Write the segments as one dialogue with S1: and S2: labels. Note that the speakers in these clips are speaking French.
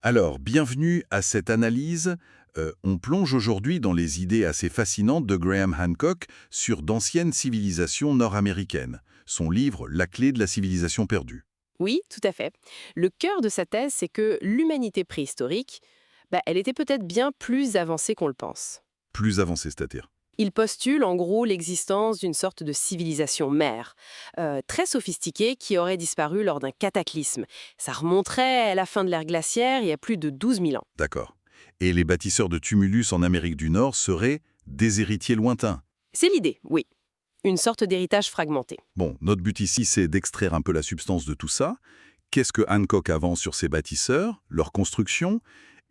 S1: Alors, bienvenue à cette analyse. On plonge aujourd'hui dans les idées assez fascinantes de Graham Hancock sur d'anciennes civilisations nord-américaines. Son livre La clé de la civilisation perdue.
S2: Oui, tout à fait. Le cœur de sa thèse, c'est que l'humanité préhistorique, elle était peut-être bien plus avancée qu'on le pense.
S1: Plus avancé, c'est-à-dire.
S2: Il postule en gros l'existence d'une sorte de civilisation mère, très sophistiquée, qui aurait disparu lors d'un cataclysme. Ça remonterait à la fin de l'ère glaciaire, il y a plus de 12 000 ans.
S1: D'accord. Et les bâtisseurs de tumulus en Amérique du Nord seraient des héritiers lointains.
S2: C'est l'idée, oui. Une sorte d'héritage fragmenté.
S1: Bon, notre but ici, c'est d'extraire un peu la substance de tout ça. Qu'est-ce que Hancock avance sur ces bâtisseurs, leur construction,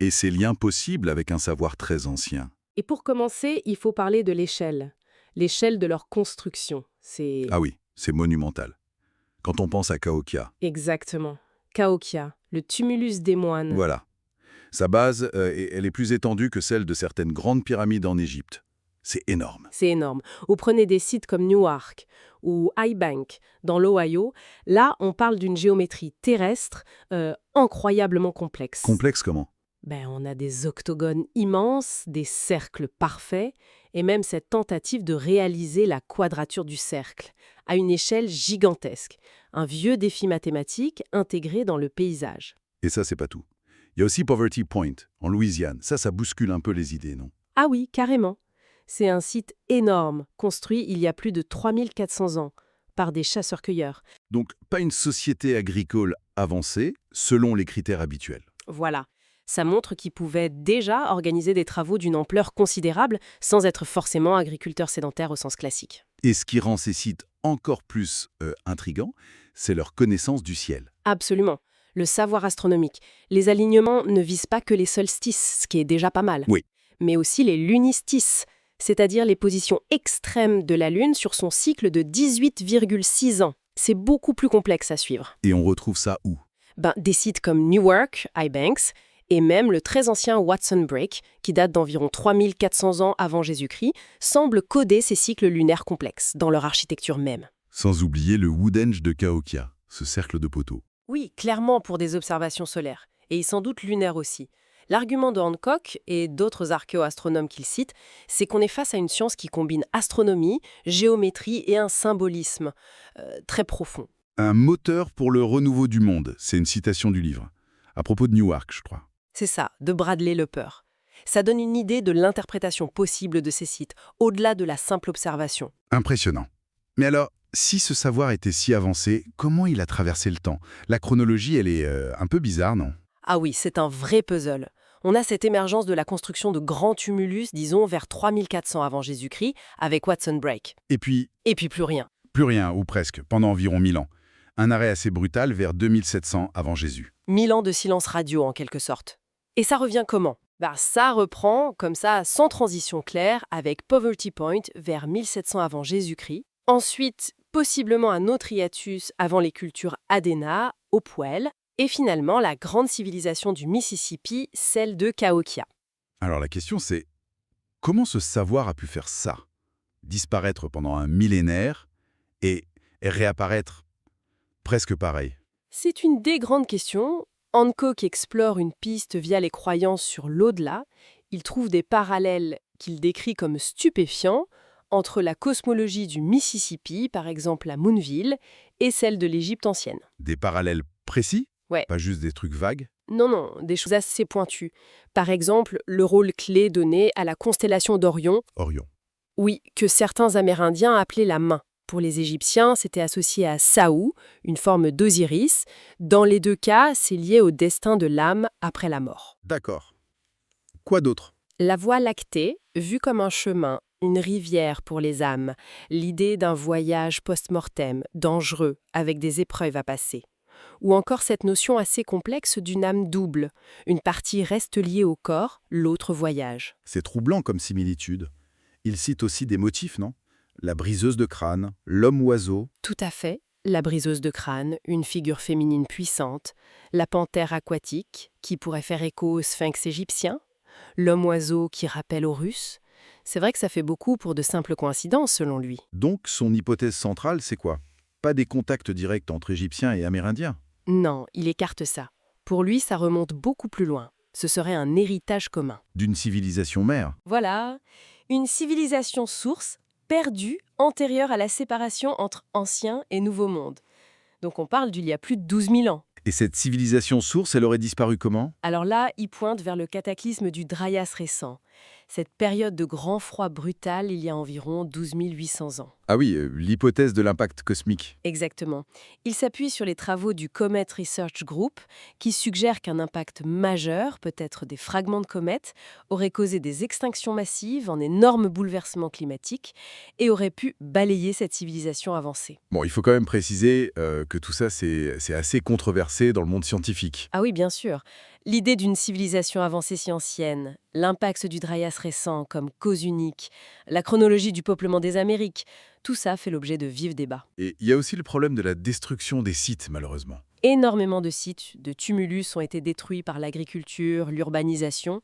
S1: et ses liens possibles avec un savoir très ancien?
S2: Et pour commencer, il faut parler de l'échelle. L'échelle de leur construction. C'est
S1: Ah oui, c'est monumental. Quand on pense à Cahokia.
S2: exactement. Cahokia, le tumulus des moines.
S1: Voilà. Sa base, elle est plus étendue que celle de certaines grandes pyramides en Égypte. C'est énorme.
S2: C'est énorme. Ou prenez des sites comme Newark ou High Bank dans l'Ohio. Là, on parle d'une géométrie terrestre incroyablement complexe.
S1: Complexe comment?
S2: On a des octogones immenses, des cercles parfaits, et même cette tentative de réaliser la quadrature du cercle, à une échelle gigantesque. Un vieux défi mathématique intégré dans le paysage.
S1: Et ça, c'est pas tout. Il y a aussi Poverty Point, en Louisiane. Ça bouscule un peu les idées, non?
S2: Ah oui, carrément. C'est un site énorme, construit il y a plus de 3400 ans, par des chasseurs-cueilleurs.
S1: Donc, pas une société agricole avancée, selon les critères habituels.
S2: Voilà. Ça montre qu'ils pouvaient déjà organiser des travaux d'une ampleur considérable sans être forcément agriculteurs sédentaires au sens classique.
S1: Et ce qui rend ces sites encore plus intrigants, c'est leur connaissance du ciel.
S2: Absolument. Le savoir astronomique. Les alignements ne visent pas que les solstices, ce qui est déjà pas mal,
S1: Oui.
S2: mais aussi les lunistices, c'est-à-dire les positions extrêmes de la Lune sur son cycle de 18,6 ans. C'est beaucoup plus complexe à suivre.
S1: Et on retrouve ça où?
S2: Des sites comme Newark, Banks, et même le très ancien Watson Break, qui date d'environ 3400 ans avant Jésus-Christ, semblent coder ces cycles lunaires complexes dans leur architecture même.
S1: Sans oublier le Woodhenge de Cahokia, ce cercle de poteaux.
S2: Oui, clairement pour des observations solaires, et sans doute lunaires aussi. L'argument de Hancock et d'autres archéo-astronomes qu'il cite, c'est qu'on est face à une science qui combine astronomie, géométrie et un symbolisme très profond.
S1: Un moteur pour le renouveau du monde, c'est une citation du livre. À propos de Newark, je crois.
S2: C'est ça, de Bradley Lepper. Ça donne une idée de l'interprétation possible de ces sites, au-delà de la simple observation.
S1: Impressionnant. Mais alors, si ce savoir était si avancé, comment il a traversé le temps? La chronologie, elle est un peu bizarre, non?
S2: Ah oui, c'est un vrai puzzle. On a cette émergence de la construction de grands tumulus, disons vers 3400 avant Jésus-Christ, avec Watson Break.
S1: Et puis,
S2: Et puis plus rien.
S1: plus rien, ou presque, pendant environ 1000 ans. Un arrêt assez brutal vers 2700 avant Jésus.
S2: 1000 ans de silence radio, en quelque sorte. Et ça revient comment? Ça reprend, comme ça, sans transition claire, avec Poverty Point vers 1700 avant Jésus-Christ. Ensuite, possiblement un autre hiatus avant les cultures Adena, Hopewell. Et finalement, la grande civilisation du Mississippi, celle de Cahokia.
S1: Alors la question c'est, comment ce savoir a pu faire ça? Disparaître pendant un millénaire et réapparaître presque pareil.
S2: C'est une des grandes questions. Hancock explore une piste via les croyances sur l'au-delà. Il trouve des parallèles qu'il décrit comme stupéfiants entre la cosmologie du Mississippi, par exemple à Moonville, et celle de l'Égypte ancienne.
S1: Des parallèles précis?
S2: Ouais.
S1: Pas juste des trucs vagues?
S2: Non, des choses assez pointues. Par exemple, le rôle clé donné à la constellation d'Orion,
S1: Orion.
S2: oui, que certains Amérindiens appelaient la main. Pour les Égyptiens, c'était associé à Saou, une forme d'Osiris. Dans les deux cas, c'est lié au destin de l'âme après la mort.
S1: D'accord. Quoi d'autre?
S2: La Voie lactée, vue comme un chemin, une rivière pour les âmes, l'idée d'un voyage post-mortem, dangereux, avec des épreuves à passer. Ou encore cette notion assez complexe d'une âme double. Une partie reste liée au corps, l'autre voyage.
S1: C'est troublant comme similitude. Il cite aussi des motifs, non? La briseuse de crâne, l'homme-oiseau.
S2: Tout à fait. La briseuse de crâne, une figure féminine puissante, la panthère aquatique, qui pourrait faire écho au sphinx égyptien, l'homme-oiseau qui rappelle Horus. C'est vrai que ça fait beaucoup pour de simples coïncidences, selon lui.
S1: Donc son hypothèse centrale, c'est quoi? Pas des contacts directs entre Égyptiens et Amérindiens.
S2: Non, il écarte ça. Pour lui, ça remonte beaucoup plus loin. Ce serait un héritage commun.
S1: D'une civilisation mère.
S2: Voilà, une civilisation source, perdue, antérieure à la séparation entre ancien et nouveau monde. Donc on parle d'il y a plus de 12 000 ans.
S1: Et cette civilisation source, elle aurait disparu comment?
S2: Alors là, il pointe vers le cataclysme du Dryas récent, cette période de grand froid brutal il y a environ 12 800 ans.
S1: Ah oui, l'hypothèse de l'impact cosmique.
S2: Exactement. Il s'appuie sur les travaux du Comet Research Group qui suggèrent qu'un impact majeur, peut-être des fragments de comètes, aurait causé des extinctions massives, un énorme bouleversement climatique et aurait pu balayer cette civilisation avancée.
S1: Bon, il faut quand même préciser que tout ça, c'est assez controversé dans le monde scientifique.
S2: Ah oui, bien sûr. L'idée d'une civilisation avancée si ancienne, l'impact du Dryas récent comme cause unique, la chronologie du peuplement des Amériques, tout ça fait l'objet de vifs débats.
S1: Et il y a aussi le problème de la destruction des sites, malheureusement.
S2: Énormément de sites, de tumulus ont été détruits par l'agriculture, l'urbanisation.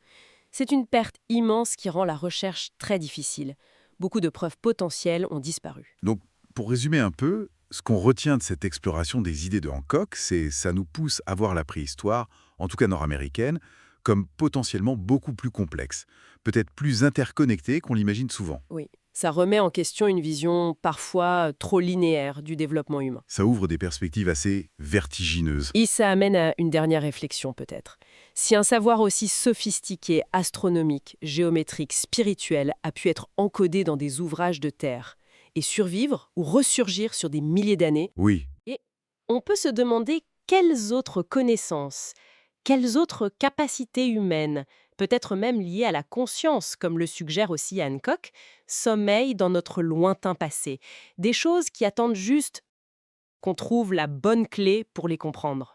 S2: C'est une perte immense qui rend la recherche très difficile. Beaucoup de preuves potentielles ont disparu.
S1: Donc, pour résumer un peu, ce qu'on retient de cette exploration des idées de Hancock, c'est ça nous pousse à voir la préhistoire, en tout cas nord-américaine, comme potentiellement beaucoup plus complexe, peut-être plus interconnectée qu'on l'imagine souvent.
S2: Oui, ça remet en question une vision parfois trop linéaire du développement humain.
S1: Ça ouvre des perspectives assez vertigineuses.
S2: Et ça amène à une dernière réflexion peut-être. Si un savoir aussi sophistiqué, astronomique, géométrique, spirituel a pu être encodé dans des ouvrages de terre et survivre ou ressurgir sur des milliers d'années,
S1: Oui,
S2: on peut se demander quelles autres connaissances, quelles autres capacités humaines, peut-être même liées à la conscience, comme le suggère aussi Hancock, sommeillent dans notre lointain passé. Des choses qui attendent juste qu'on trouve la bonne clé pour les comprendre.